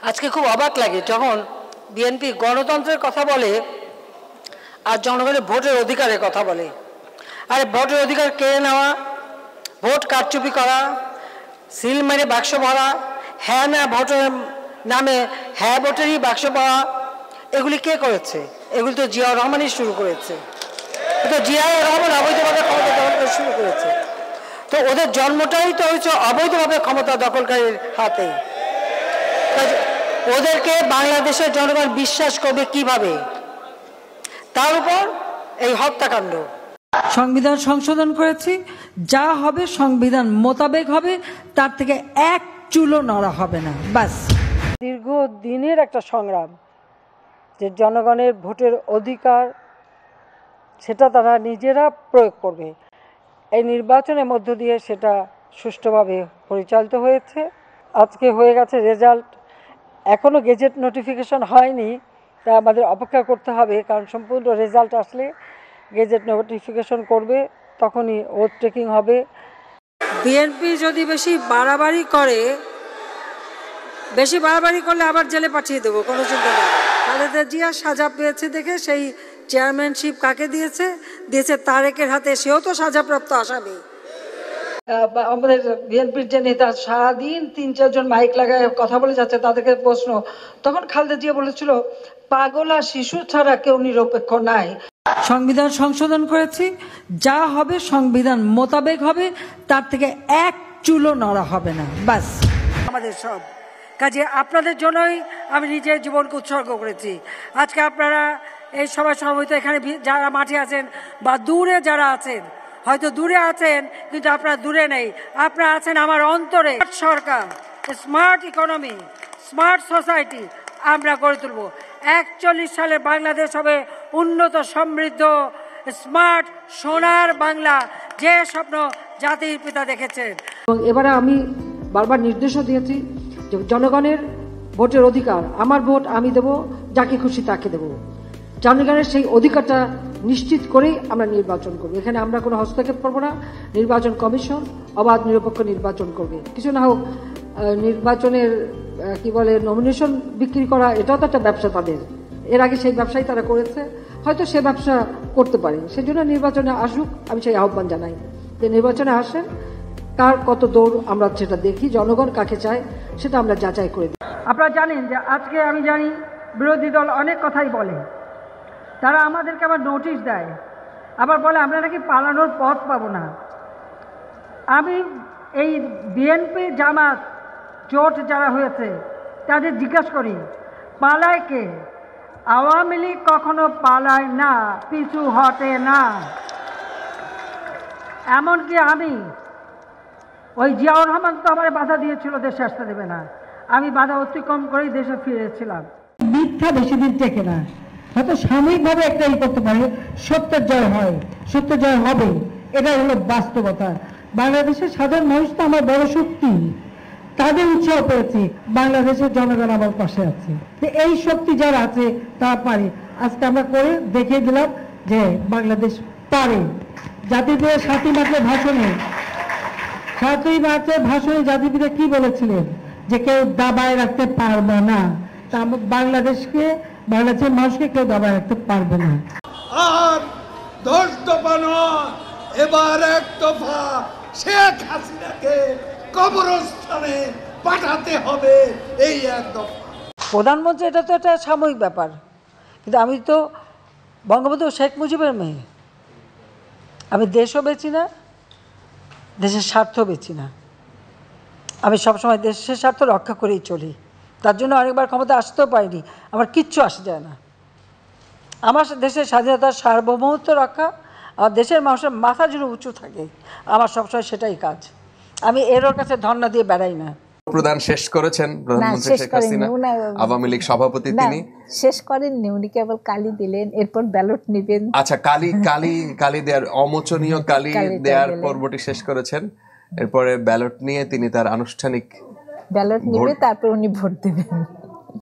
আজকে খুব অবাক লাগে যখন বিএনপি গণতন্ত্রের কথা বলে আর জনগণের ভোটের অধিকারের কথা বলে। আরে ভোটের অধিকার কেড়ে নেওয়া, ভোট কারচুপি করা, সিল মেরে বাক্স ভরা, হ্যাঁ না ভোটের নামে হ্যাঁ ভোটেরই বাক্স ভরা, এগুলি কে করেছে? এগুলি তো জিয়াউর রহমানই শুরু করেছে। তো জিয়াউর রহমান অবৈধভাবে ক্ষমতা দখল শুরু করেছে। তো ওদের জন্মটাই তো হয়েছে অবৈধভাবে ক্ষমতা দখলকারীর হাতে। ওদেরকে বাংলাদেশের জনগণ বিশ্বাস করবে কিভাবে? তার উপর এই হত্যাকাণ্ড। সংবিধান সংশোধন করেছি, যা হবে সংবিধান মোতাবেক হবে, তার থেকে এক চুলও নড়া হবে না। বাস। দীর্ঘদিনের একটা সংগ্রাম, যে জনগণের ভোটের অধিকার সেটা তারা নিজেরা প্রয়োগ করবে। এই নির্বাচনের মধ্য দিয়ে সেটা সুষ্ঠুভাবে পরিচালিত হয়েছে। আজকে হয়ে গেছে রেজাল্ট, এখনও গেজেট নোটিফিকেশন হয়নি, তা আমাদের অপেক্ষা করতে হবে, কারণ সম্পূর্ণ রেজাল্ট আসলে গেজেট নোটিফিকেশন করবে, তখনই ওট টেকিং হবে। বিএনপি যদি বেশি বাড়াবাড়ি করলে আবার জেলে পাঠিয়ে দেবো, কোনো চিন্তা নেই। খালেদা জিয়া সাজা পেয়েছে দেখে সেই চেয়ারম্যানশিপ কাকে দিয়েছে? তারেকের হাতে, সেও তো সাজাপ্রাপ্ত আসামি। আমাদের বিএনপির যে নেতা সারাদিন ৩-৪ জন মাইক লাগায় কথা বলে যাচ্ছে, তাদেরকে প্রশ্ন, তখন খালেদা জিয়া বলেছিল পাগল আর শিশু ছাড়া কেউ নিরপেক্ষ নাই। সংবিধান সংশোধন করেছি, যা হবে সংবিধান মোতাবেক হবে, তার থেকে এক চুলও নড়া হবে না। বাস। আমাদের সব কাজে আপনাদের জন্যই আমি নিজের জীবনকে উৎসর্গ করেছি। আজকে আপনারা এই সবাই সমবেত এখানে যারা মাঠে আছেন বা দূরে যারা আছেন, হয়তো দূরে আছেন কিন্তু আপনারা দূরে নেই, আপনারা আছেন আমার অন্তরে। সরকার, স্মার্ট ইকোনমি, স্মার্ট সোসাইটি আমরা গড়ে তুলব। 41 সালে বাংলাদেশ হবে উন্নত, সমৃদ্ধ, স্মার্ট, সোনার বাংলা, যে স্বপ্ন জাতির পিতা দেখেছেন। এবং এবারে আমি বারবার নির্দেশও দিয়েছি যে জনগণের ভোটের অধিকার, আমার ভোট আমি দেব, যাকে খুশি তাকে দেব। জনগণের সেই অধিকারটা নিশ্চিত করেই আমরা নির্বাচন করব। এখানে আমরা কোনো হস্তক্ষেপ করবো না। নির্বাচন কমিশন অবাধ নিরপেক্ষ নির্বাচন করবে। কিছু না হোক, নির্বাচনের কি বলে নমিনেশন বিক্রি করা, এটাও তো একটা ব্যবসা তাদের। এর আগে সেই ব্যবসাই তারা করেছে, হয়তো সে ব্যবসা করতে পারে। সেজন্য নির্বাচনে আসুক, আমি সেই আহ্বান জানাই যে নির্বাচনে আসেন, কার কত দৌড় আমরা সেটা দেখি, জনগণ কাকে চায় সেটা আমরা যাচাই করে দিই। আপনারা জানেন যে আজকে আমি জানি বিরোধী দল অনেক কথাই বলে, তারা আমাদেরকে আবার নোটিশ দেয়, আবার বলে আমরা নাকি পালানোর পথ পাবো না। আমি এই বিএনপি জামাত জোট যারা হয়েছে তাদের জিজ্ঞাসা করি, পালায় কে? আওয়ামী লীগ কখনো পালায় না, পিছু হটে না। এমনকি আমি, ওই জিয়াউর রহমান তো আমার বাধা দিয়েছিল দেশে আসতে দেবে না, আমি বাধা অতিক্রম করেই দেশে ফিরেছিলাম। মিথ্যা বেশি দিন টেকে না, হয়তো সাময়িকভাবে একটা করতে পারে, সত্যের জয় হয়, সত্য জয় হবে, এটা হলো বাস্তবতা। বাংলাদেশের সাধারণ মানুষ তো আমার বড় শক্তি, তাদের উৎসাহ পেয়েছি, বাংলাদেশের জনগণ আমার পাশে আছে। এই শক্তি যারা আছে তারা পারে। আজকে আমরা করে দেখিয়ে দিলাম যে বাংলাদেশ পারে। জাতিপিতা 7ই মার্চের ভাষণে জাতিপিতা কি বলেছিলেন? যে কেউ দাবায় রাখতে পারবে না। তা বাংলাদেশের মানুষকে কেউ দাবায় রাখতে পারবে না। আর 10 দফা নয়, এবার 1 দফা শেখ হাসিনাকে কবরস্থানে পাঠাতে হবে, এই 1 দফা। প্রধানমন্ত্রী এটা তো একটা সাময়িক ব্যাপার, কিন্তু আমি তো বঙ্গবন্ধু শেখ মুজিবের মেয়ে। আমি দেশও বেচি না, দেশের স্বার্থ বেচি না। আমি সবসময় দেশের স্বার্থ রক্ষা করেই চলি। তার জন্য অনেকবার ক্ষমতা আসতেও পারিনি, আমার কিচ্ছু আসে যায় না। আমার দেশের স্বাধীনতার সার্বভৌমত্ব রক্ষা, আমার দেশের মানুষের মাথা যেন উঁচু থাকে, আমার সবসময় সেটাই কাজ। আমি এর কাছে ধর্ণা দিয়ে বেড়াই না। প্রদান শেষ করেছেন প্রধানমন্ত্রী শেখ হাসিনা, আওয়ামী লীগ সভাপতি, তিনি শেষ করেননি, উনি কেবল কালি দিলেন, এরপর ব্যালট নেবেন। আচ্ছা, কালি দেওয়ার, অমোচনীয় কালি দেওয়ার পর্বটি শেষ করেছেন। এরপরে ব্যালট নিয়ে তিনি তার আনুষ্ঠানিক ব্যালট নেবে, তারপর উনি ভোট দেবেন।